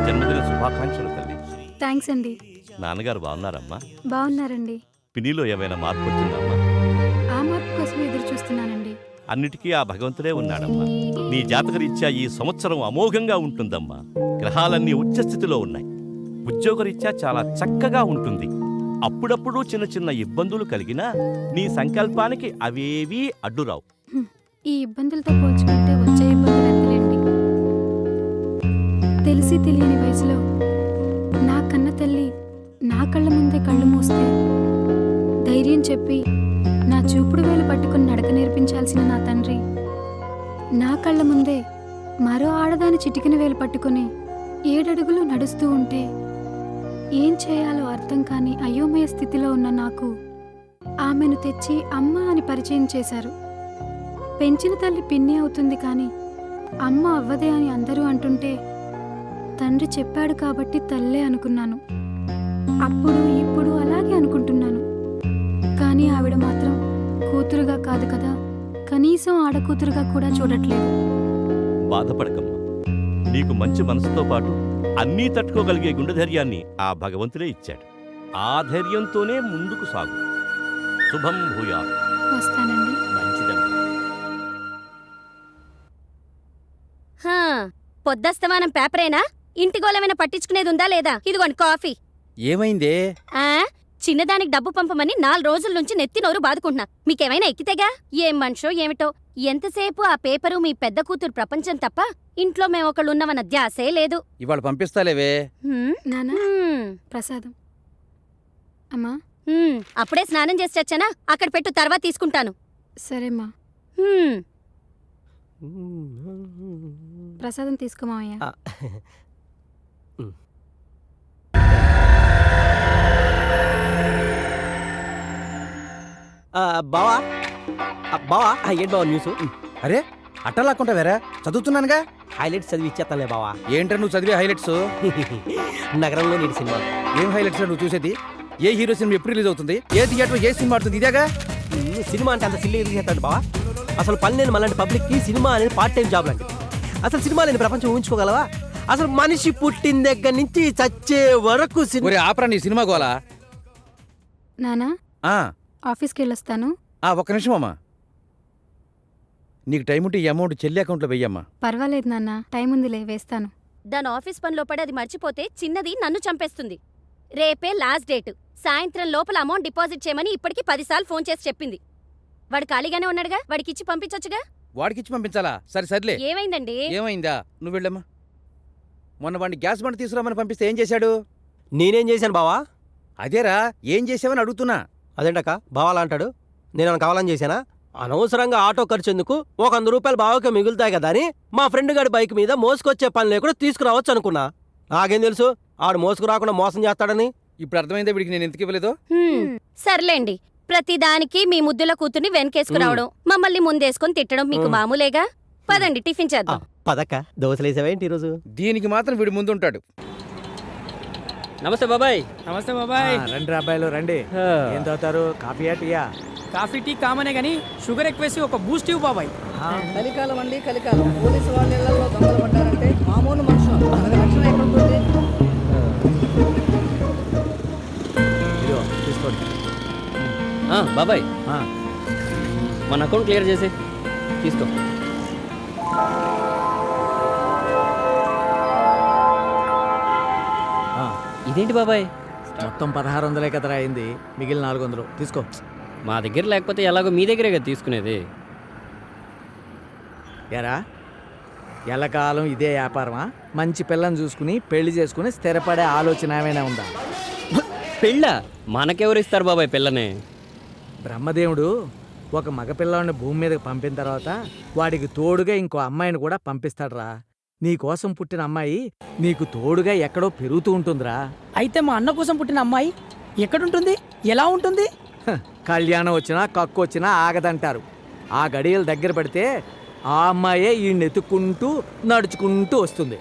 జన్మదిన శుభాకాంక్షలు తల్లి. థ్యాంక్స్ అండి. నాన్నగారు బాగున్నారమ్మా? బాగున్నారండి. పినిలో ఏమైనా మార్పు వచ్చిందమ్మా? ఆ మార్పు కోసం ఎదురు చూస్తున్నానండి. అన్నిటికీ ఆ భగవంతుడే ఉన్నాడమ్మా. నీ జాతకరీత్యా ఈ సంవత్సరం అమోఘంగా ఉంటుందమ్మా. గ్రహాలన్నీ ఉచ్చస్థితిలో ఉన్నాయి. ఉద్యోగరీత్యా చాలా చక్కగా ఉంటుంది. అప్పుడప్పుడు చిన్న చిన్న ఇబ్బందులు కలిగినా నీ సంకల్పానికి అవేవీ అడ్డురావు. ఈ ఇబ్బందులతో పోల్చుకుంటే వచ్చే ఇబ్బందులు ఎంతలేండి. తెలిసి తెలియని వయసులో నా కన్న తల్లి నా కళ్ళ ముందే కళ్ళు మూస్తే ధైర్యం చెప్పి నా చూపుడు వేలు పట్టుకుని నడక నేర్పించాల్సిన నా తండ్రి నా కళ్ళ ముందే మరో ఆడదాని చిటికిన వేలు పట్టుకుని 7 అడుగులు నడుస్తూ ఉంటే ఏం చేయాలో అర్థం కాని అయోమయ స్థితిలో ఉన్న నాకు ఆమెను తెచ్చి అమ్మ అని పరిచయం చేశారు. పెంచిన తల్లి పిన్ని అవుతుంది కానీ అమ్మ అవ్వదే అని అందరూ అంటుంటే తండ్రి చెప్పాడు కాబట్టి తల్లే అనుకున్నాను. అప్పుడు ఇప్పుడు అలాగే అనుకుంటున్నాను. కానీ ఆవిడ మాత్రం కూతురుగా కాదు కదా, కనీసం ఆడకూతురుగా కూడా చూడట్లేదు. బాధపడకమ్మా. నీకు మంచి మనసుతో పాటు అన్నీ తట్టుకోగలిగే గుండె ధైర్యాన్ని ఆ భగవంతుడే ఇచ్చాడు. ఆ ధైర్యంతోనే ముందుకు సాగు. శుభం భూయాత్. వస్తానండి. మంచిదమ్మా. పొద్దస్తమానం పేపరేనా? ఇంటి గోళమైనా పట్టించుకునేది ఉందా లేదా? ఇదిగోండి కాఫీ. ఏమైందే? చిన్నదానికి డబ్బు పంపమని 4 రోజుల నుంచి నెత్తి నోరు బాదుకుంటున్నా. మీకేమైనా ఎక్కితేగా? ఏం మనిషో ఏమిటో. ఎంతసేపు ఆ పేపరు మీ పెద్ద కూతురు ప్రపంచం తప్ప ఇంట్లో మేమొకళ్ళున్నవన్న ధ్యాసే లేదు. ఇవాళ పంపిస్తాలేవే. నానా ప్రసాదం. అమ్మా అప్పుడే స్నానం చేసి వచ్చానా? అక్కడ పెట్టు, తర్వాత తీసుకుంటాను. సరేమ్మా. ప్రసాదం తీసుకోమావయ్యా. బావా బావా ఏంటి బావా న్యూస్? అరే అట్టలాక్కుంటా వేరా, చదువుతున్నానుగా. హైలైట్స్ చదివి ఇచ్చేస్తానులే బావా. ఏంట్రా నువ్వు చదివే హైలైట్స్? నగరంలో నీటి సినిమా. ఏం హైలైట్స్ నువ్వు చూసేది? ఏ హీరో సినిమా ఎప్పుడు రిలీజ్ అవుతుంది? ఏ థియేటర్ ఏ సినిమా ఆడుతుంది? ఇదేగా సినిమా అంటే అంత సిల్లీ చేస్తాడు బావా. అసలు పని లేని మళ్ళీ పబ్లిక్కి సినిమా అనేది పార్ట్ టైం జాబ్ లాంటిది. అసలు సినిమా లేని ప్రపంచం ఊహించుకోగలవా? అసలు మనిషి పుట్టిన దగ్గర నుంచి చచ్చే వరకు ఆపరా నీ సినిమా గోలా. నానా ఆఫీస్కి వెళ్ళొస్తాను. ఒక్క నిమిషం అమ్మా. నీకు టైం ఉంటే ఈ అమౌంట్ చెల్లి అకౌంట్లో వెయ్యమ్మా. పర్వాలేదు నాన్న, టైం ఉందిలే, వేస్తాను. దాని ఆఫీస్ పనిలో పడి అది మర్చిపోతే చిన్నది నన్ను చంపేస్తుంది. రేపే లాస్ట్ డేట్. సాయంత్రం లోపల అమౌంట్ డిపాజిట్ చేయమని ఇప్పటికి 10 సార్లు ఫోన్ చేసి చెప్పింది. వాడు ఖాళీగానే ఉన్నాడుగా, వాడికిచ్చి పంపించొచ్చుగా. వాడికిచ్చి పంపించాలా? సర్లే. ఏమైందండి? ఏమైందా? నువ్వు వెళ్ళమ్మా. మొన్న వాడిని గ్యాస్ బండి తీసుకురామని పంపిస్తే ఏం చేశాడు? నేనేం చేశాను బావా? అదేరా, ఏం చేసావని అడుగుతున్నా. అదేంటక్క బావాలా అంటాడు? నేనేమైనా కావాలని చేశానా? అనవసరంగా ఆటో ఖర్చు ఎందుకు, 100 రూపాయలు బావకే మిగులుతాయి కదా అని మా ఫ్రెండ్ గారి బైక్ మీద మోసుకొచ్చే పని లేకుండా తీసుకురావచ్చు అనుకున్నా. నాకేం తెలుసు ఆడు మోసుకు రాకుండా మోసం చేస్తాడని. ఇప్పుడు అర్థమైందా వీడికి నేను ఎందుకు ఇవ్వలేదో? సర్లేండి, ప్రతిదానికి మీ ముద్దుల కూతుర్ని వెనకేసుకురావడం, మమ్మల్ని ముందేసుకొని తిట్టడం మీకు మామూలేగా. పదండి టిఫిన్ చేద్దాం. పదక్క, దోశలేసావేంటి ఈరోజు? దీనికి మాత్రం వీడి ముందుంటాడు. నమస్తే బాబాయ్. నమస్తే బాబాయ్. రండి అబ్బాయిలు రండి. ఏం తాగుతారు? కాఫీయా టీయా? కాఫీ టీ కామనే గానీ షుగర్ ఎక్కువేసి ఒక బూస్ట్ ఇవ్వు బాబాయ్. కలికాలం అండి, కలికాలం. పోలీసు వాళ్ళ ఇళ్లలో దొంగలు పడ్డారంటే మామూలు మనుషులు రక్షణ ఎక్కడుంటుంది? తీసుకోండి బాబాయ్, మన అకౌంట్ క్లియర్ చేసి తీసుకో. ఇదేంటి బాబాయ్? మొత్తం 1600 కదరా అయింది, మిగిలిన 400 తీసుకో. మా దగ్గర లేకపోతే ఎలాగో మీ దగ్గరే కదా తీసుకునేది. ఎరా ఎల్లకాలం ఇదే వ్యాపారమా? మంచి పిల్లని చూసుకుని పెళ్లి చేసుకుని స్థిరపడే ఆలోచన ఏమైనా ఉందా? పెళ్ళ మనకెవరు ఇస్తారు బాబాయ్ పిల్లని? బ్రహ్మదేవుడు ఒక మగపిల్లాడిని భూమి మీదకి పంపిన తర్వాత వాడికి తోడుగా ఇంకో అమ్మాయిని కూడా పంపిస్తాడురా. నీకోసం పుట్టిన అమ్మాయి నీకు తోడుగా ఎక్కడో పెరుగుతూ ఉంటుందిరా. అయితే మా అన్న కోసం పుట్టిన అమ్మాయి ఎక్కడుంటుంది, ఎలా ఉంటుంది? కళ్యాణం వచ్చినా కక్కు వచ్చినా ఆగదంటారు. ఆ గడియలు దగ్గర పడితే ఆ అమ్మాయే ఈ నెతుక్కుంటూ నడుచుకుంటూ వస్తుంది.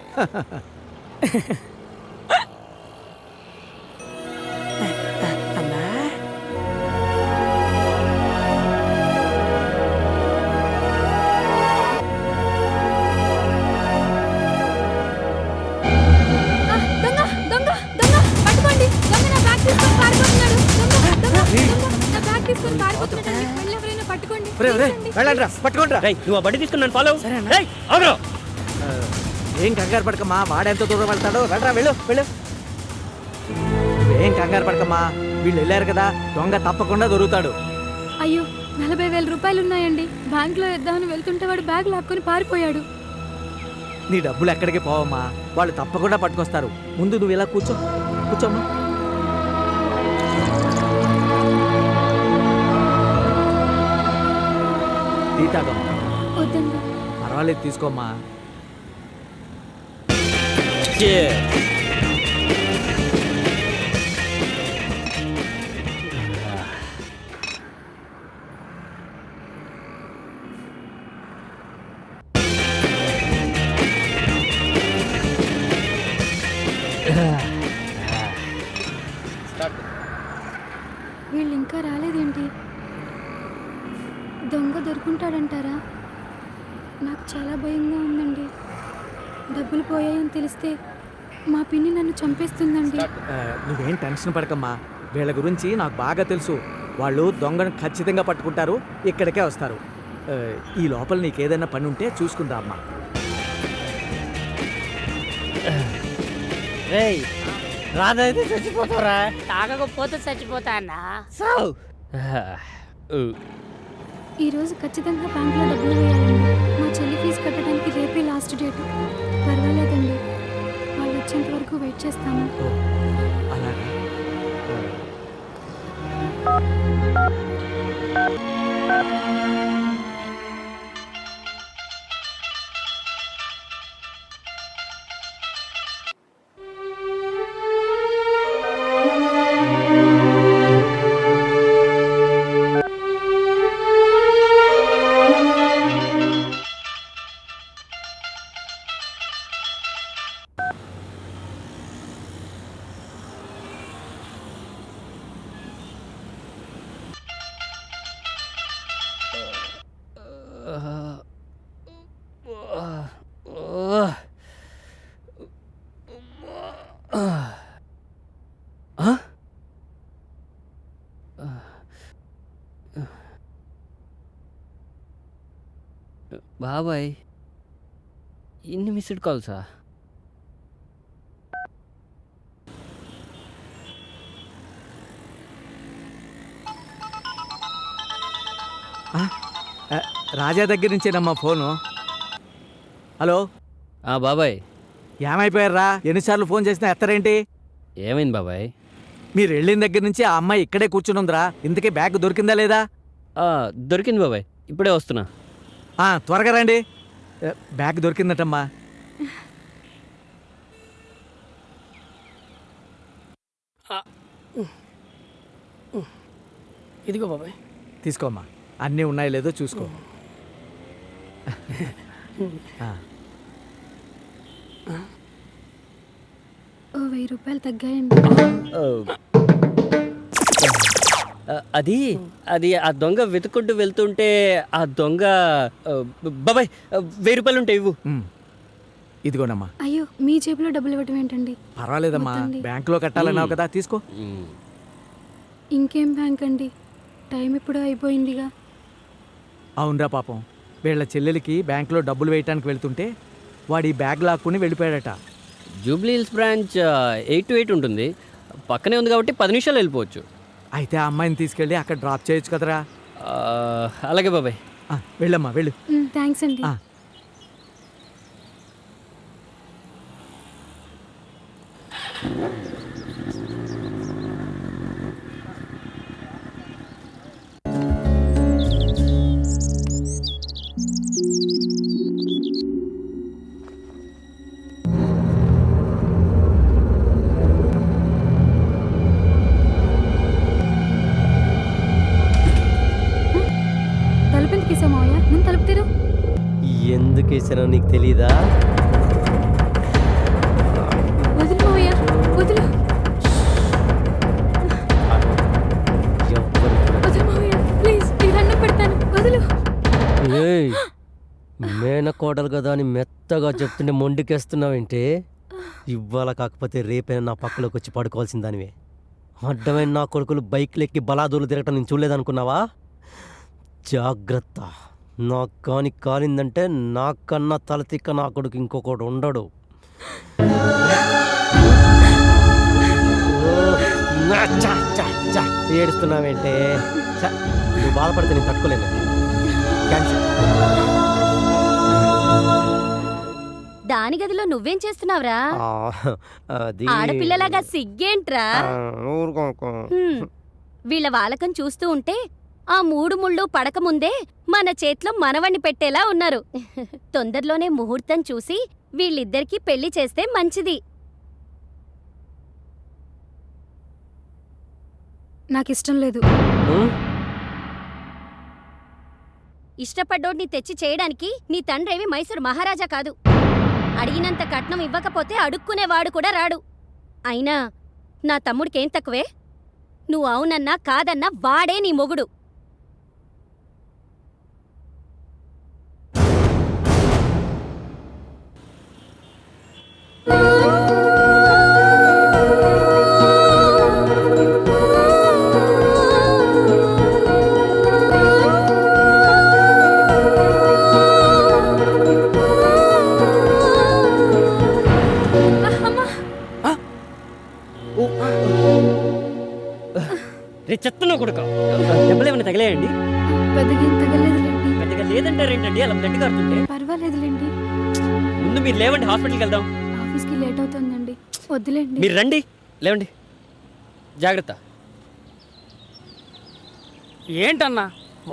వెళ్ళండి రా, పట్టుకోండి రా. రేయ్, నువ్వు ఆ బండి తీసుకుని ఫాలో సరేనా? ఆగరా. ఏం కంగారు పడకమ్మా, వాడెంత దూరం వెళ్తాడో వెళ్ళరా, వెళ్ళు వెళ్ళు. ఏం కంగారు పడకమ్మా, వీళ్ళు వెళ్ళారు కదా, దొంగ తప్పకుండా దొరుకుతాడు. అయ్యో 40,000 రూపాయలు ఉన్నాయండి. బ్యాంక్లో వేద్దామని వెళ్తుంటే వాడు బ్యాగ్ లాక్కొని పారిపోయాడు. నీ డబ్బులు ఎక్కడికి పోవమ్మా, వాళ్ళు తప్పకుండా పట్టుకొస్తారు. ముందు నువ్వు ఇలా కూర్చోమ్మా. టీ తాగమ్మా. వద్దండి. పర్వాలేదు, తీసుకోమ్మా. వీళ్ళు ఇంకా రాలేదేంటి? దొంగ దొరుకుంటాడంటారా? నాకు చాలా భయంగా ఉందండి. డబ్బులు పోయాయని తెలిస్తే మా పిన్ని నన్ను చంపేస్తుందండి. నువ్వేం టెన్షన్ పడకమ్మా, వీళ్ళ గురించి నాకు బాగా తెలుసు. వాళ్ళు దొంగను ఖచ్చితంగా పట్టుకుంటారు, ఇక్కడికే వస్తారు. ఈ లోపల నీకేదైనా పని ఉంటే చూసుకుందా అమ్మా. రేయ్, రాదైతే చచ్చిపోతారా? తాగకపోతే చచ్చిపోతా అన్నా. సావ్. ఈరోజు ఖచ్చితంగా బ్యాంకులో డబ్బులు వేయాలండి. మా చెల్లి ఫీజు కట్టడానికి రేపే లాస్ట్ డేట్. పర్వాలేదండి, వాళ్ళు వచ్చేంత వరకు వెయిట్ చేస్తాను. అలాగా. బాబాయ్, ఇన్ని మిస్డ్ కాల్సా? రాజా దగ్గర నుంచేనమ్మా ఫోను. హలో బాబాయ్, ఏమైపోయారా? ఎన్నిసార్లు ఫోన్ చేసినా ఎత్తరేంటి? ఏమైంది బాబాయ్? మీరు వెళ్ళిన దగ్గర నుంచి ఆ అమ్మాయి ఇక్కడే కూర్చునుందిరా. ఇంతకీ బ్యాగ్ దొరికిందా లేదా? దొరికింది బాబాయ్, ఇప్పుడే వస్తున్నా. త్వరగా రండి. బ్యాగ్ దొరికిందటమ్మా. ఇదిగో బాబాయ్. తీసుకోమ్మా, అన్నీ ఉన్నాయో లేదో చూసుకో. ఓ 1000 రూపాయలు తగ్గాయండి. అది అది ఆ దొంగ వెతుకుంటూ వెళ్తుంటే ఆ దొంగ బాబాయ్ 1000 రూపాయలు ఉంటాయి, ఇవ్వు. ఇదిగోనమ్మా. అయ్యో, మీ జేబులో డబ్బులు ఇవ్వటం ఏంటండి? పర్వాలేదమ్మా, వద్దండి. బ్యాంకులో కట్టాలన్నావు కదా, తీసుకో. ఇంకేం బ్యాంక్ అండి, టైం ఇప్పుడు అయిపోయిందిగా. అవునరా పాపం, వీళ్ళ చెల్లెలికి బ్యాంకులో డబ్బులు వేయటానికి వెళ్తుంటే వాడు ఈ బ్యాగ్ లాక్కుని వెళ్ళిపోయాడట. జూబ్లీ హిల్స్ బ్రాంచ్ 8 to 8 ఉంటుంది, పక్కనే ఉంది కాబట్టి 10 నిమిషాలు వెళ్ళిపోవచ్చు. అయితే ఆ అమ్మాయిని తీసుకెళ్ళి అక్కడ డ్రాప్ చేయొచ్చు కదరా. అలాగే బాబాయ్. వెళ్ళమ్మా, వెళ్ళు. థ్యాంక్స్ అండి. తలుపెందుకు వేసావు మావయ్య? ముందు తలుపు తెరు. ఎందుకు వేసానో నీకు తెలీదా? వదిలు మావయ్య, వదిలు. వదిలు మావయ్య, ప్లీజ్, నీకు దండం పెడతాను, వదిలు. మేనకోడలు కదా అని మెత్తగా చెప్తుంటే మొండికేస్తున్నావేంటి? ఇవాళ కాకపోతే రేపైనా నా పక్కలోకి వచ్చి పడుకోవాల్సిన దానివే. అడ్డమైన నా కొడుకులు బైక్లు ఎక్కి బలాదూలు తిరగటం నేను చూడలేదనుకున్నావా? జాగ్రత్త. నాకు కాని కాలిందంటే నాకన్నా తలతిక్క నా కొడుకు ఇంకొకడు ఉండడు. ఏడుస్తున్నావేంటే? నువ్వు బాధపడితే నేను తట్టుకోలేను. క్యాన్సిల్. దాని గదిలో నువ్వేం చేస్తున్నావురా? అది ఆడపిల్లలాగా సిగ్గేంట్రా? ఊరుకోకో. వీళ్ళ వాలకం చూస్తూ ఉంటే ఆ 3 ముళ్ళు పడకముందే మన చేతిలో మనవణ్ణి పెట్టేలా ఉన్నారు. తొందరలోనే ముహూర్తం చూసి వీళ్ళిద్దరికీ పెళ్లి చేస్తే మంచిది. నాకిష్టం లేదు. ఇష్టపడ్డోడిని తెచ్చి చేయడానికి నీ తండ్రేవి మైసూరు మహారాజా కాదు. అడిగినంత కట్నం ఇవ్వకపోతే అడుక్కునేవాడు కూడా రాడు. అయినా నా తమ్ముడికేం తక్కువే? నువ్వు అవునన్నా కాదన్నా వాడే నీ మొగుడు. రే చెత్తనో కొడుక, దెబ్బలు ఏమైనా తగిలేయండి? పెద్దగా ఏం తగలేదులేండి. పెద్దగా లేదంటారేంటండి అలా బ్లడ్ కారుతుంటే? పర్వాలేదులేండి. ముందు మీరు లేవండి, హాస్పిటల్కి వెళ్దాం. ఆఫీస్కి లేట్ అవుతుందండి. వద్దులేండి. మీరు రండి, లేవండి. జాగ్రత్త. ఏంటన్నా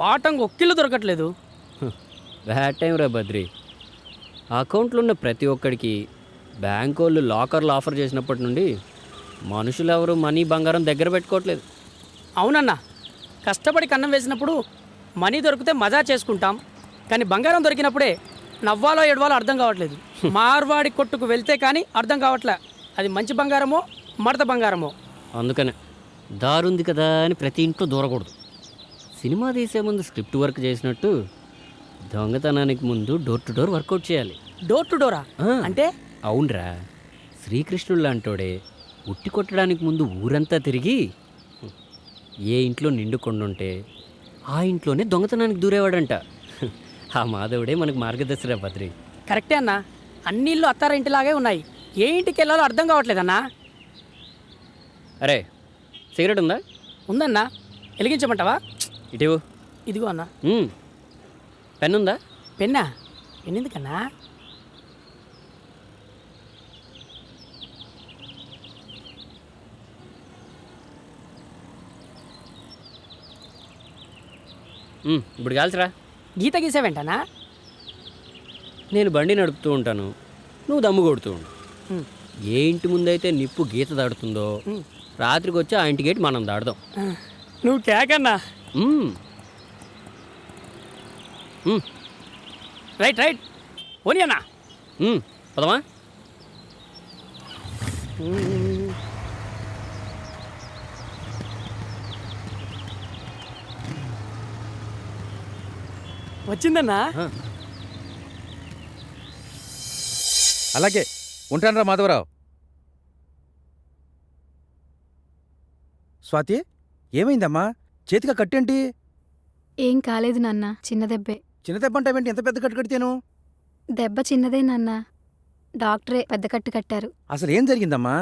వాటంగా ఒక్కిళ్ళు దొరకట్లేదు. బ్యాడ్ టైం రా బద్రి. అకౌంట్లో ఉన్న ప్రతి ఒక్కడికి బ్యాంక్ వాళ్ళు లాకర్లు ఆఫర్ చేసినప్పటి నుండి మనుషులు ఎవరు మనీ బంగారం దగ్గర పెట్టుకోవట్లేదు. అవునన్నా, కష్టపడి కన్నం వేసినప్పుడు మనీ దొరికితే మజా చేసుకుంటాం, కానీ బంగారం దొరికినప్పుడే నవ్వాలో ఏడవాలో అర్థం కావట్లేదు. మార్వాడి కొట్టుకు వెళ్తే కానీ అర్థం కావట్లే అది మంచి బంగారమో మడత బంగారమో. అందుకనే దారుంది కదా అని ప్రతి ఇంట్లో దూరకూడదు. సినిమా తీసే ముందు స్క్రిప్ట్ వర్క్ చేసినట్టు దొంగతనానికి ముందు డోర్ టు డోర్ వర్కౌట్ చేయాలి. డోర్ టు డోరా అంటే? అవునరా, శ్రీకృష్ణుడు లాంటోడే ఉట్టి కొట్టడానికి ముందు ఊరంతా తిరిగి ఏ ఇంట్లో నిండు కొండుంటే ఆ ఇంట్లోనే దొంగతనానికి దూరేవాడంట. ఆ మాధవుడే మనకు మార్గదర్శిరా బద్రి. కరెక్టే అన్నా, అన్ని ఇల్లు అత్తారింటిలాగే ఉన్నాయి. ఏ ఇంటికి వెళ్ళాలో అర్థం కావట్లేదన్నా. అరే సిగరెట్ ఉందా? ఉందన్నా, వెలిగించమంటావా? ఇటీవు. ఇదిగో అన్నా. పెన్ ఉందా? పెన్నా? పెన్నెందుకన్నా? ఇప్పుడు కాల్చరా. గీత గీసావేంటనా? నేను బండి నడుపుతూ ఉంటాను, నువ్వు దమ్ము కొడుతూ ఉండు. ఏ ఇంటి ముందైతే నిప్పు గీత దాడుతుందో రాత్రికి వచ్చి ఆ ఇంటి గేట్ మనం దాడదాం. నువ్వు కేకన్నా. రైట్ రైట్ ఓని అన్నా. పదమా. వచ్చిందన్నా. అలాగే ఉంటానరా మాధవరావు. స్వాతి, ఏమైందమ్మా? చేతిగా కట్టేంటి? ఏం కాలేదు నాన్న, చిన్న దెబ్బే. చిన్న దెబ్బ అంటావేంటి? ఎంత పెద్ద కట్టు కడితేను? దెబ్బ చిన్నదే నాన్న, డాక్టరే పెద్ద కట్టు కట్టారు. అసలు ఏం జరిగిందమ్మా?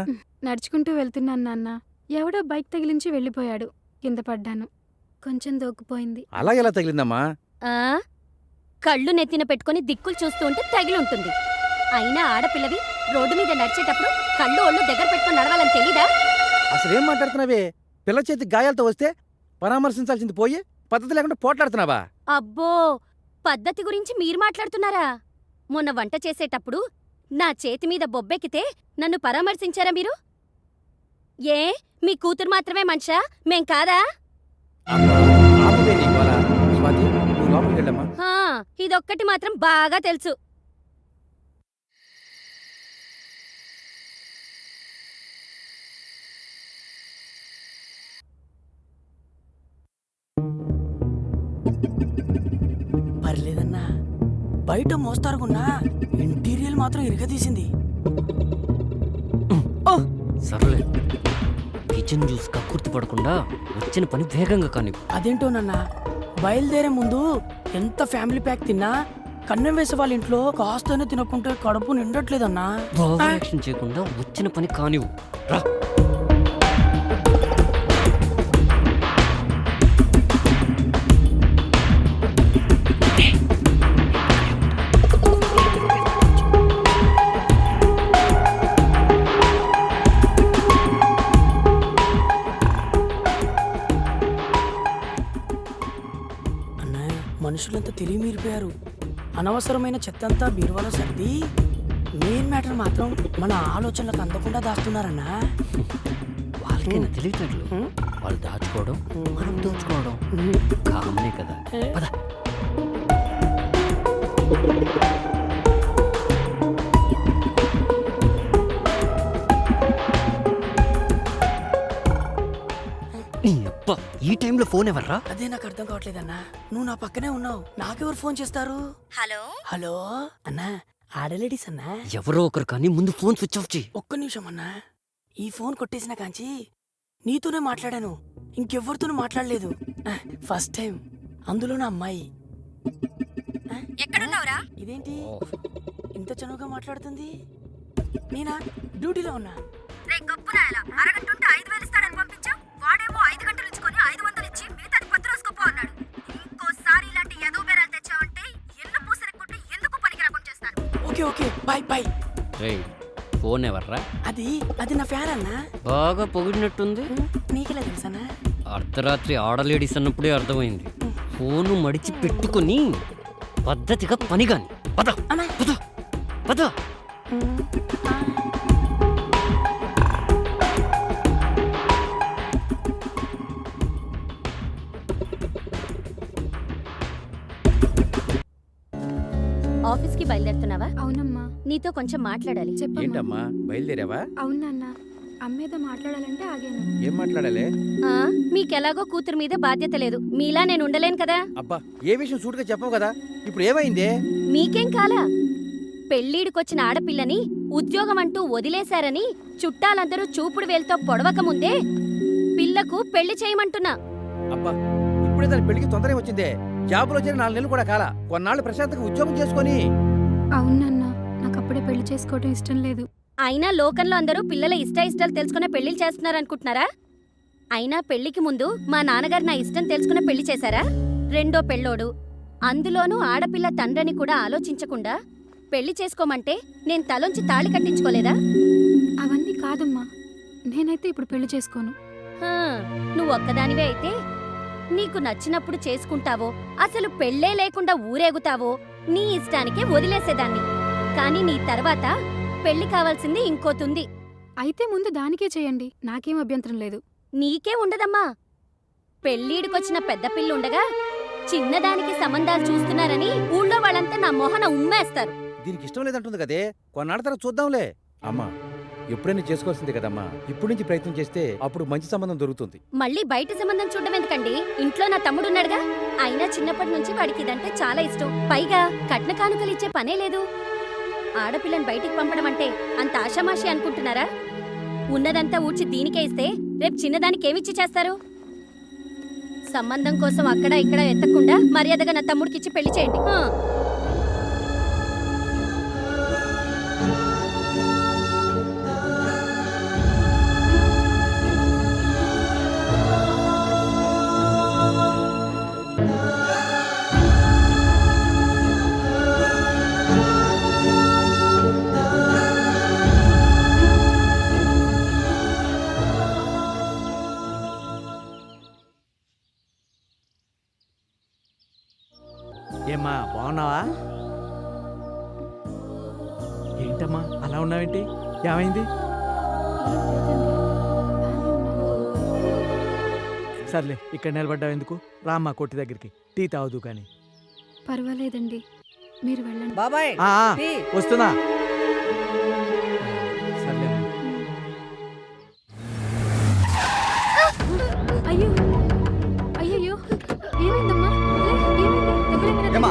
నడుచుకుంటూ వెళ్తున్నాను నాన్న, ఎవడో బైక్ తగిలించి వెళ్ళిపోయాడు. కింద పడ్డాను, కొంచెం దోక్కుపోయింది. అలా ఎలా తగిలిందమ్మా? కళ్ళు నెత్తిన పెట్టుకుని దిక్కులు చూస్తూ ఉంటే తగిలుంటుంది. అయినా ఆడపిల్లవి రోడ్డు మీద నడిచేటప్పుడు కళ్ళు ఒళ్ళు దగ్గర పెట్టుకుని నడవాలని తెలీదా? అసలేం మాట్లాడుతున్నావే? పిల్ల చేతి గాయాలతో వస్తే పరామర్శించాల్సింది పోయి పద్ధతి లేకుండా పోట్లాడుతున్నావా? అబ్బో, పద్ధతి గురించి మీరు మాట్లాడుతున్నారా? మొన్న వంట చేసేటప్పుడు నా చేతి మీద బొబ్బెక్కితే నన్ను పరామర్శించారా మీరు? ఏ మీ కూతురు మాత్రమే మనిషా, మేం కాదా? ఇదొక్కటి మాత్రం బాగా తెలుసు. పర్లేదన్నా, బయట మోస్తారుకున్నా ఇంటీరియల్ మాత్రం ఇరగదీసింది. సర్లే, కిచెన్ జ్యూస్ కక్కుర్తి పడకుండా వచ్చిన పని వేగంగా కానీ. అదేంటోనన్నా, బయలుదేరే ముందు ఎంత ఫ్యామిలీ ప్యాక్ తిన్నా కన్నం వేసే వాళ్ళ ఇంట్లో కాస్తనే తినకుంటే కడుపు నిండట్లేదన్నా. ఓవర్ యాక్షన్ చేయకుండా వచ్చిన పని కానివ్వు రా. అన్నా మనుషులంతా తెలివి మీరిపోయారు. అనవసరమైన చెత్తంతా బీరువాలో సర్ది మెయిన్ మ్యాటర్ మాత్రం మన ఆలోచనలకు అందకుండా దాస్తున్నారన్నా. వాళ్ళకైనా తెలియట్లేదు. వాళ్ళు దాచుకోవడం మనం దోచుకోవడం కామనే కదా. పద. నీ అబ్బా, ఈ టైంలో ఫోన్ ఎవర్రా? అదే నాకు అర్థం కావట్లేదన్నా. నువ్వు నా పక్కనే ఉన్నావు, నాకెవరు ఫోన్ చేస్తారు? హలో హలో అన్నా, ఆడలేడీస్ అన్నా. ఎవరో ఒకరు కానీ ముందు ఫోన్ స్విచ్ ఆఫ్ చేయి. ఒక్క నిమిషం అన్నా. ఈ ఫోన్ కొట్టేసిన కాంచి నీతోనే మాట్లాడాను, ఇంకెవ్వరితోనూ మాట్లాడలేదు. ఫస్ట్ టైం, అందులో నా అమ్మాయి. ఎక్కడున్నావురా? ఇదేంటి ఇంత చనువుగా మాట్లాడుతుంది? నేనా డ్యూటీలో ఉన్నా. రే గొప్పనాయలా, అరగంట ఉంటే 5,000 ఇస్తాడని పంపించావు. వాడేమో 5 గంటలు ఇచ్చుకొని 500 ఇచ్చి మిగతాది 10 రోజుకోపో అన్నాడు. ఇంకోసారి ఇలాంటి ఏదో బేరాలు తెచ్చావంటే ఎల్లు పూసరెక్కుంటే ఎందుకు పనికి రాకుండా చేస్తాను. Okay okay, bye bye. రేయ్, ఫోన్ ఎవర్రా? అది నా ఫ్యాన్ అన్నా. బాగా పొగిడినట్టుంది. నీకెలా తెలుసన్నా? అర్ధరాత్రి ఆడలేడీస్ అన్నప్పుడే అర్థమైంది. ఫోను మడిచి పెట్టుకుని పద్ధతిగా పని కాని. పద అన్నా. పద పద. ఆఫీస్కి బయలుదేరుతున్నావా? అవునమ్మా. నీతో కొంచెం మాట్లాడాలి. చెప్పమ్మా. ఏంటమ్మా బయలుదేరావా? అవును నాన్న, అమ్మేదో మాట్లాడాలంటే ఆగాను. ఏం మాట్లాడాలి? మీకెలాగో కూతురు మీద బాధ్యత లేదు. మీలా నేను ఉండలేను కదా. అబ్బా, ఏ విషయం సూటిగా చెప్పవు కదా. ఇప్పుడు ఏమైంది? మీకేం కాలా? పెళ్ళీడికొచ్చిన ఆడపిల్లని ఉద్యోగం అంటూ వదిలేశారని చుట్టాలందరూ చూపుడు వేలుతో పొడవక ముందే పిల్లకు పెళ్లి చేయమంటున్నా. అబ్బా, ఇప్పుడే దాని పెళ్లికి తొందరగా వచ్చిందే. జాబులో చేరి 4 నెలలు కూడా కాలా. కొన్నాళ్ళు ప్రశాంతంగా ఉద్యోగం చేసుకొని. అవును నాన్న, నాకు అప్పుడే పెళ్లి చేసుకోవడం ఇష్టం లేదు. అయినా లోకంలో అందరూ పిల్లల ఇష్టాలు తెలుసుకునే పెళ్లిళ్ళు చేస్తున్నారనుకుంటున్నారా? అయినా పెళ్లికి ముందు మా నాన్నగారు నా ఇష్టం తెలుసుకునే పెళ్లి చేశారా? రెండో పెళ్ళోడు, అందులోనూ ఆడపిల్ల తండ్రిని కూడా ఆలోచించకుండా పెళ్లి చేసుకోమంటే నేను తలొంచి తాళి కట్టించుకోలేదా? అవన్నీ కాదమ్మా, నేనైతే ఇప్పుడు పెళ్లి చేసుకోను. హా, నువ్వు ఒక్కదానివే అయితే నీకు నచ్చినప్పుడు చేసుకుంటావో, అసలు పెళ్ళే లేకుండా ఊరేగుతావో నీ ఇష్టానికే వదిలేసేదాన్ని. కానీ నీ తర్వాత పెళ్లి కావాల్సింది ఇంకోతుంది. అయితే ముందు దానికే చేయండి, నాకేం అభ్యంతరం లేదు. నీకే ఉండదమ్మా. పెళ్ళీడికొచ్చిన పెద్ద పిల్లుండగా చిన్నదానికి సంబంధాలు చూస్తున్నారని ఊళ్ళో వాళ్ళంతా నా మొహన ఉమ్మేస్తారు. దీనికి ఇష్టం లేదంటుంది కదే. కొన్నాళ్ళ తర్వాత చూద్దాంలే. అమ్మా, ఎప్పుడైనా చేసుకోవాల్సిందే కదమ్మా. ఇప్పుడు నుంచి ప్రయత్నం చేస్తే అప్పుడు మంచి సంబంధం దొరుకుతుంది. మళ్ళీ బయట సంబంధం చూడడం ఎందుకండి? ఇంట్లో నా తమ్ముడున్నాడుగా. అయినా చిన్నప్పటి నుంచి వాడికి ఇదంటే చాలా ఇష్టం. పైగా కట్న కానుకలు ఇచ్చే పనే లేదు. ఆడపిల్లని బయటికి పంపడం అంటే అంత ఆషామాషి అనుకుంటున్నారా? ఉన్నదంతా ఊడ్చి దీనికే ఇస్తే రేపు చిన్నదానికి ఏమిచ్చి చేస్తారు? సంబంధం కోసం అక్కడ ఇక్కడ ఎత్తకుండా మర్యాదగా నా తమ్ముడికిచ్చి పెళ్లి చేయండి. ఏమ్మా, బాగున్నావా? ఏంటమ్మా అలా ఉన్నావేంటి? ఏమైంది? సర్లే, ఇక్కడ నిలబడ్డావు ఎందుకు? రామ్మా కొట్టి దగ్గరికి, టీ తాగుదు కానీ. పర్వాలేదండి, మీరు వెళ్ళండి. బాబాయ్ ఆ, ఆ, టీ. వస్తున్నా. సర్లే అమ్మా. అయ్యో అయ్యయ్యో, ఏమైందమ్మా? ఏమైంది? ఏమా,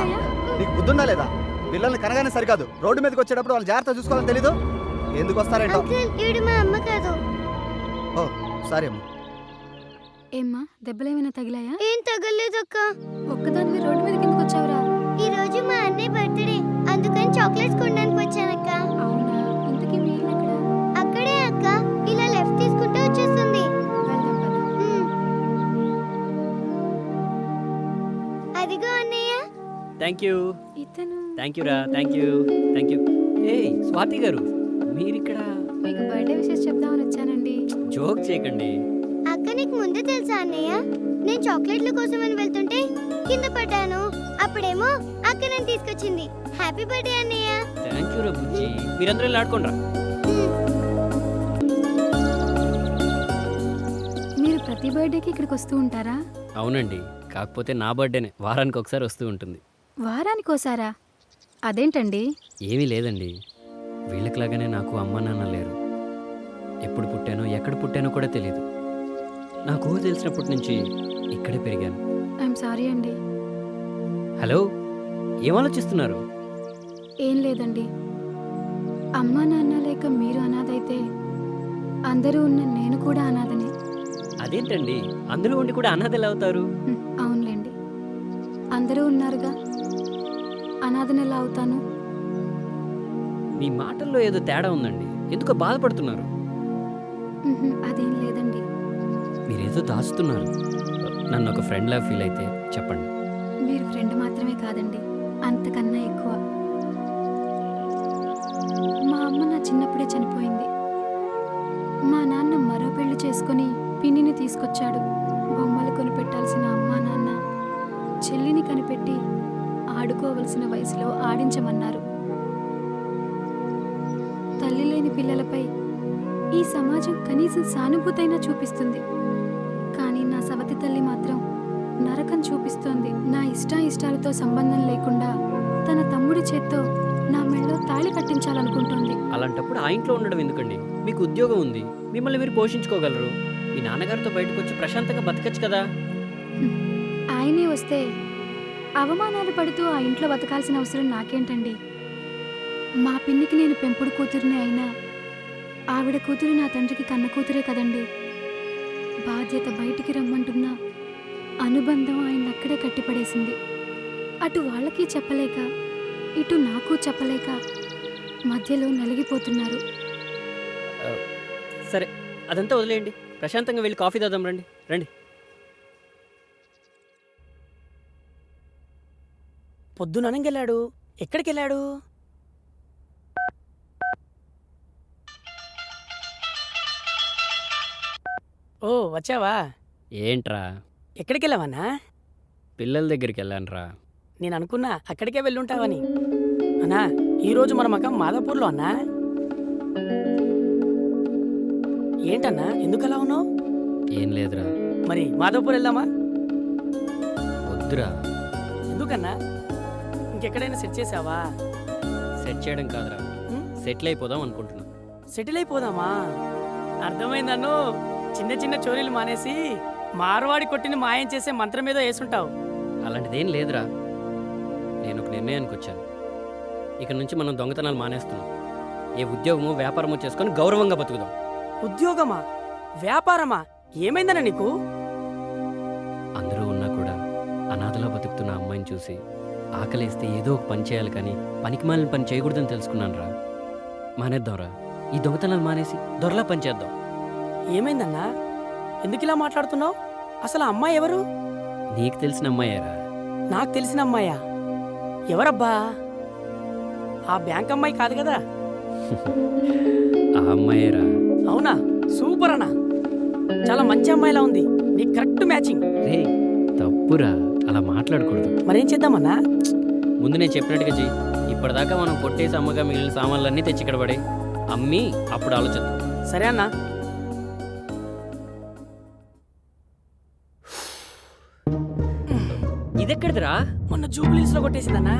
నీకు బుద్ధుందా లేదా? పిల్లల్ని కనగానే సరికాదు, రోడ్డు మీదకి వచ్చేటప్పుడు వాళ్ళు జాగ్రత్త చూసుకోవాలని తెలీదు. ఎందుకు వస్తారేంటో. మా అమ్మ కాదు. ఓ, సరే అమ్మా. ఏమ్మా దెబ్బలేమైనా తగిలాయా? ఏం తగలేదక్క. ఒక్కదానివి రోడ్డు మీద కిందకు వచ్చావురా? ఈ రోజు మా అన్నయ్య బర్త్డే, అందుకని చాక్లెట్స్ కొనడానికి వచ్చానక్క. అవునా? ఇంతకీ మీ ఇల్లు ఎక్కడ? అక్కడే అక్క, ఇలా లెఫ్ట్ తీసుకుంటే వచ్చేస్తుంది. వెళ్దాం పద. అదిగో అన్నయ్య. థ్యాంక్ యూ ఇతను థ్యాంక్ యూ రా, థ్యాంక్ యూ థ్యాంక్ యూ. ఏ స్వాతి గారు, మీరిక్కడ మీకు బర్త్డే విషెస్ చెప్దామని వచ్చానండి. జోక్ చేయకండి. అక్క నీకు ముందే తెలుసా అన్నయ్య? నేను చాక్లెట్ల కోసం అని వెళ్తుంటే కింద పడ్డాను. అప్పుడేమో అక్క నన్ను తీసుకొచ్చింది. హ్యాపీ బర్త్డే అన్నయ్య. థ్యాంక్ యూ రా బుజ్జి. మీరందరూ ఇలా ఆడుకోండి రా. మీరు ప్రతి బర్త్డేకి ఇక్కడికి వస్తూ ఉంటారా? అవునండి, కాకపోతే నా బర్త్డేనే వారానికి ఒకసారి వస్తూ ఉంటుంది. వారానికోసారా? అదేంటండి? ఏమీ లేదండి, వీళ్ళకిలాగానే నాకు అమ్మ నాన్న లేరు. ఎప్పుడు పుట్టానో ఎక్కడ పుట్టానో కూడా తెలియదు. నాకు ఊహ తెలిసినప్పటి నుంచి ఇక్కడే పెరిగాను. ఐఎమ్ సారీ అండి. హలో, ఏం ఆలోచిస్తున్నారు? ఏం లేదండి. అమ్మా నాన్న లేక మీరు అనాథైతే అందరూ ఉన్న నేను కూడా అనాథనే. అదేంటండి, అందరూ ఉండి కూడా అనాథలు అవుతారు? అవునులేండి, అందరూ ఉన్నారుగా, అనాథనెలా అవుతాను? మీ మాటల్లో ఏదో తేడా ఉందండి, ఎందుకో బాధపడుతున్నారు. అదేం లేదండి. మీరేదో దాచుతున్నారు. నన్ను ఒక ఫ్రెండ్లా ఫీల్ అయితే చెప్పండి. మీరు ఫ్రెండ్ మాత్రమే కాదండి, అంతకన్నా ఎక్కువ. మా అమ్మ నా చిన్నప్పుడే చనిపోయింది. మా నాన్న మరో పెళ్లి చేసుకుని పిన్నిని తీసుకొచ్చాడు. బొమ్మలు కొనిపెట్టాల్సిన అమ్మా నాన్న చెల్లిని కనిపెట్టి ఆడుకోవలసిన వయసులో ఆడించమన్నారు. తల్లి లేని పిల్లలపై ఈ సమాజం కనీసం సానుభూతైనా చూపిస్తుంది, కానీ నా సవతి తల్లి మాత్రం నరకం చూపిస్తోంది. నా ఇష్టాలతో సంబంధం లేకుండా తన తమ్ముడి చేత్తో నా మెళ్ళలో తాళి కట్టించాలనుకుంటోంది. అలాంటప్పుడు ఆ ఇంట్లో ఉండడం ఎందుకండి? మీకు ఉద్యోగం ఉంది, మిమ్మల్ని మీరు పోషించుకోగలరు. మీ నాన్నగారితో బయటకు వచ్చి ప్రశాంతంగా బతకచ్చు కదా. ఆయనే వస్తే అవమానాలు పడుతూ ఆ ఇంట్లో బతకాల్సిన అవసరం నాకేంటండి? మా పిన్నికి నేను పెంపుడు కూతురిని అయినా ఆవిడ కూతురు నా తండ్రికి కన్న కూతురే కదండి. బాధ్యత బయటికి రమ్మంటున్నా అనుబంధం ఆయన అక్కడే కట్టిపడేసింది. అటు వాళ్ళకి చెప్పలేక ఇటు నాకు చెప్పలేక మధ్యలో నలిగిపోతున్నారు. సరే, అదంతా వదిలేయండి, ప్రశాంతంగా వెళ్ళి కాఫీ తాదాం. రండి రండి. పొద్దుననగెళ్ళాడు, ఎక్కడికి వెళ్ళాడు? ఓ వచ్చావా? ఏంట్రా? ఎక్కడికి వెళ్ళావన్నా? పిల్లల దగ్గరికి వెళ్ళానురా. నేను అనుకున్నా అక్కడికే వెళ్ళుంటావని. అన్నా, ఈరోజు మన మకం మాదాపూర్లో అన్నా. ఏంటన్నా, ఎందుకలా ఉన్నావు? ఏం లేదురా. మరి మాదాపూర్ వెళ్దామా? వద్దురా. ఎందుకన్నా? ఇంకెక్కడైనా సెట్ చేసావా? సెట్ చేయడం కాదురా, సెటిల్ అయిపోదాం అనుకుంటున్నా. సెటిల్ అయిపోదామా? అర్థమైందన్ను. చిన్న చిన్న చోరీలు మానేసి మార్వాడి కొట్టిని మాయం చేసే మంత్రం మీద వేసుంటావు. అలాంటిదేం లేదురా, నేను ఒక నిర్ణయానికి వచ్చాను. ఇక నుంచి మనం దొంగతనాలు మానేస్తున్నాం. ఏ ఉద్యోగమో వ్యాపారమో చేసుకొని గౌరవంగా బతుకుదాం. ఉద్యోగమా? వ్యాపారమా? ఏమైందన్నా నీకు? అందరూ ఉన్నా కూడా అనాథలా బతుకుతున్న అమ్మాయిని చూసి ఆకలేస్తే ఏదో ఒక పని చేయాలి, కానీ పనికిమాలిన పని చేయకూడదని తెలుసుకున్నాను రా. మానేద్దాంరా, ఈ దొంగతనాలు మానేసి దొరలా పని చేద్దాం. ఏమైందన్నా? ఎందుకు ఇలా మాట్లాడుతున్నావు? అసలు ఆ అమ్మాయి ఎవరు? నీకు తెలిసిన అమ్మాయేరా. నాకు తెలిసిన అమ్మాయా? ఎవరబ్బా? ఆ బ్యాంక్ అమ్మాయి కాదు కదా? ఆ అమ్మాయేరా. అవునా? సూపర్ అన్నా, చాలా మంచి అమ్మాయిలా ఉంది. నీకు కరెక్ట్ మ్యాచింగ్. రే తప్పురా, అలా మాట్లాడకూడదు. మరేం చేద్దామన్నా? ముందు నేను చెప్పినట్టుగా చెయ్యి. ఇప్పటిదాకా మనం కొట్టేసి అమ్మగా మిగిలిన సామాన్లన్నీ తెచ్చి ఇక్కడ పడే అమ్మి అప్పుడు ఆలోచిద్దాం. సరే అన్నా. ఇదెక్కడిదిరా? మొన్న జూబ్లీస్ లో కొట్టేసిందన్నా.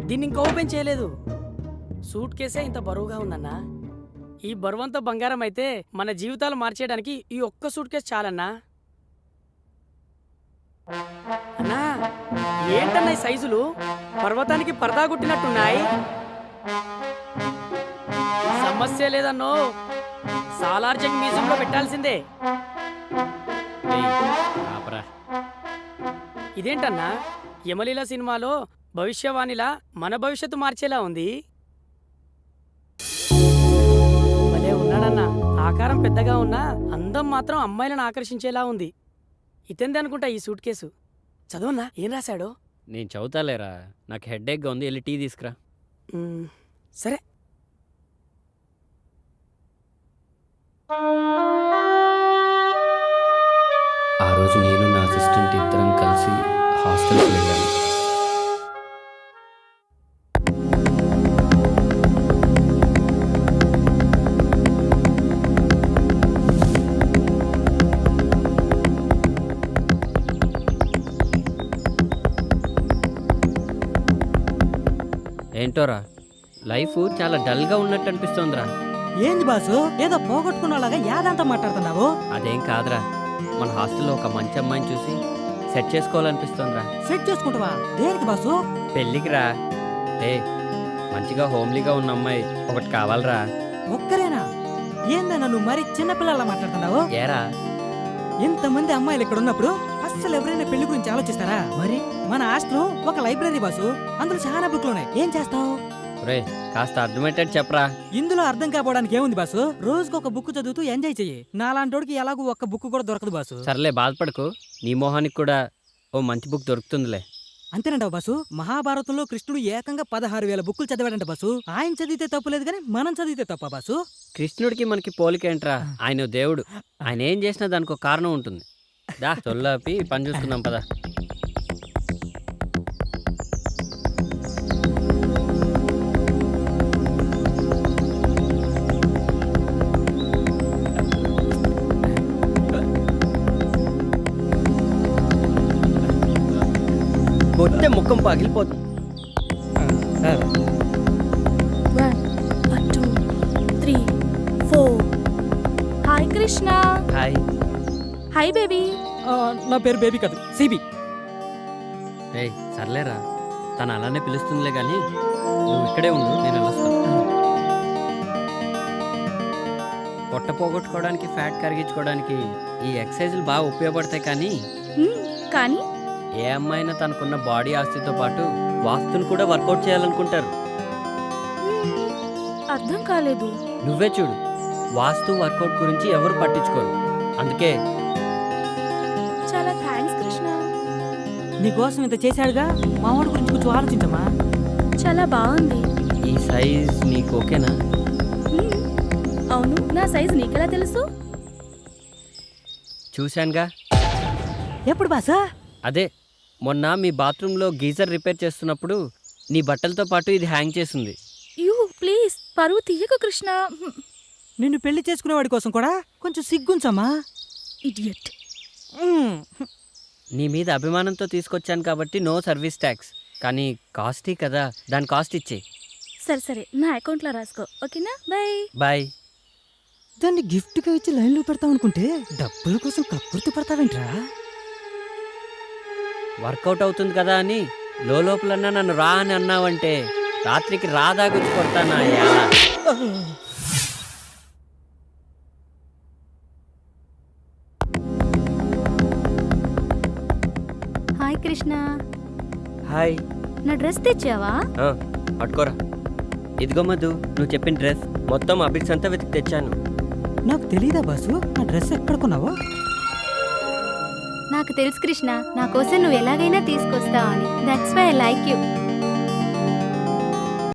దీన్ని ఇంకా ఓపెన్ చేయలేదు. సూట్ కేసే ఇంత బరువుగా ఉందన్నా. ఈ బరువంతా బంగారం అయితే మన జీవితాలు మార్చేయడానికి ఈ ఒక్క సూట్ కేసు చాలన్నా. అన్నా, ఏంటన్నా ఈ సైజులు? పర్వతానికి పరదా కొట్టినట్టున్నాయి. సమస్య లేదన్నో, సాలార్జంగ్ మ్యూజియంలో పెట్టాల్సిందే. ఏయ్, ఆపరా. ఇదేంటన్నా యమలీల సినిమాలో భవిష్యవాణిలా మన భవిష్యత్తు మార్చేలా ఉంది. భలే ఉన్నాడన్నా. ఆకారం పెద్దగా ఉన్నా అందం మాత్రం అమ్మాయిలను ఆకర్షించేలా ఉంది. ఇతంది అనుకుంటా ఈ సూట్ కేసు. చదవన్నా ఏం రాశాడో. నేను చదువుతాలేరా, నాకు హెడ్ఏక్గా ఉంది, వెళ్ళి టీ తీసుకురా. సరే. ఆ రోజు నేను నా అసిస్టెంట్ ఇద్దరం కలిసి హాస్టల్కి వెళ్ళాను. ఏంటోరా, లైఫ్ చాలా డల్గా ఉన్నట్టు అనిపిస్తోందిరా. ఏంది బాసు ఏదో పోగొట్టుకున్నలాగా యాదంతా మాట్లాడుతున్నావు? అదేం కాదురా, మన హాస్టల్లో ఒక మంచి అమ్మాయిని చూసి సెట్ చేసుకోవాలనిపిస్తోందిరా. సెట్ చేసుకుంటావా? దేనికి బాసు? పెళ్ళికి రా. మంచిగా హోమ్లీగా ఉన్న అమ్మాయి ఒకటి కావాలరా. ఒక్కరేనా? ఏందన్నా నువ్వు మరి చిన్నపిల్లలా మాట్లాడుతున్నావు? ఏరా, ఇంతమంది అమ్మాయిలు ఇక్కడ ఉన్నప్పుడు అస్సలు ఎవరైనా పెళ్లి గురించి ఆలోచిస్తారా? మరి మన హాస్టల్ ఒక లైబ్రరీ బాసు, అందులో చాలా బుక్లు ఉన్నాయి. ఏం చేస్తావు? రే కాస్త అర్థమయ్యేటట్టు చెప్పరా. ఇందులో అర్థం కాపోవడానికి ఏముంది బాసు? రోజుకు ఒక బుక్ చదువుతూ ఎంజాయ్ చెయ్యి. నాలాంటోడికి ఎలాగూ ఒక్క బుక్ కూడా దొరకదు బాసు. సర్లే బాధపడకు, నీ మొహానికి కూడా ఓ మంచి బుక్ దొరుకుతుందిలే. అంతేనంటావు బాసు? మహాభారతంలో కృష్ణుడు ఏకంగా 16,000 బుక్కులు చదివాడంట బాసు. ఆయన చదివితే తప్పులేదు కానీ మనం చదివితే తప్ప బాసు? కృష్ణుడికి మనకి పోలికేంట్రా, ఆయన దేవుడు. ఆయన ఏం చేసినా దానికి ఒక కారణం ఉంటుంది. దా చొల్లాపి పని చూసుకుందాం పదా. కొట్టే ముఖం పగిలిపోతుంది. 1 2 3 4. Hi Krishna. Hi. Hi baby. నా పేరు బేబీ కాదు, సిబి. రే సర్లేరా, తను అలానే పిలుస్తుందిలే కానీ నువ్వు ఇక్కడే ఉండు, నేను వెళ్ళొస్తాను. పొట్ట పోగొట్టుకోవడానికి, ఫ్యాట్ కరిగించుకోవడానికి ఈ ఎక్సర్సైజులు బాగా ఉపయోగపడతాయి. కానీ ఏ అమ్మాయినా తనకున్న బాడీ ఆస్తితో పాటు వాస్తుని కూడా వర్కౌట్ చేయాలనుకుంటారు. అర్థం కాలేదు. నువ్వే చూడు, వాస్తు వర్కౌట్ గురించి ఎవరు పట్టించుకోరు. అందుకే చాలా థ్యాంక్స్ కృష్ణ. నీకోసం ఇంత చేశాడుగా, మావాడి గురించి కొంచెం ఆలోచించమ్మా. చాలా బాగుంది. ఈ సైజ్ నీకు ఓకేనా? అవును, నా సైజ్ నీకెలా తెలుసు? చూశానుగా. ఎప్పుడు బాసా? అదే మొన్న మీ బాత్రూంలో గీజర్ రిపేర్ చేస్తున్నప్పుడు నీ బట్టలతో పాటు ఇది హ్యాంగ్ చేసింది. యూ ప్లీజ్, పరువు తీయకు కృష్ణ. నిన్ను పెళ్లి చేసుకునేవాడి కోసం కూడా కొంచెం సిగ్గుంచమ్మా. ఇడియట్. నీ మీద అభిమానంతో తీసుకొచ్చాను కాబట్టి నో సర్వీస్ ట్యాక్స్, కానీ కాస్టీ కదా, దాని కాస్ట్ ఇచ్చే. సరే సరే, నా అకౌంట్లో రాసుకో, ఓకేనా? Bye bye. దాన్ని గిఫ్ట్గా ఇచ్చి లైన్లో పెడతావు అనుకుంటే డబ్బుల కోసం కప్పుర్తి పడతావేంట్రా? వర్కౌట్ అవుతుంది కదా అని లోపలన్నా నన్ను రా అని అన్నావంటే రాత్రికి రాదాగుచ్చి కొడతానా? హాయ్ కృష్ణ. హాయ్. నా డ్రెస్ తెచ్చావా? పట్టుకోరా. ఇదిగో మధు, నువ్వు చెప్పిన డ్రెస్ మొత్తం అబిట్స్ అంతా వెతికి తెచ్చాను. నాకు తెలీదా బాసు ఆ డ్రెస్ ఎక్కడ కొన్నావో? నాకు తెలుసు కృష్ణ, నా కోసం నువ్వు ఎలాగైనా తీసుకొస్తావు అని. That's why I like you.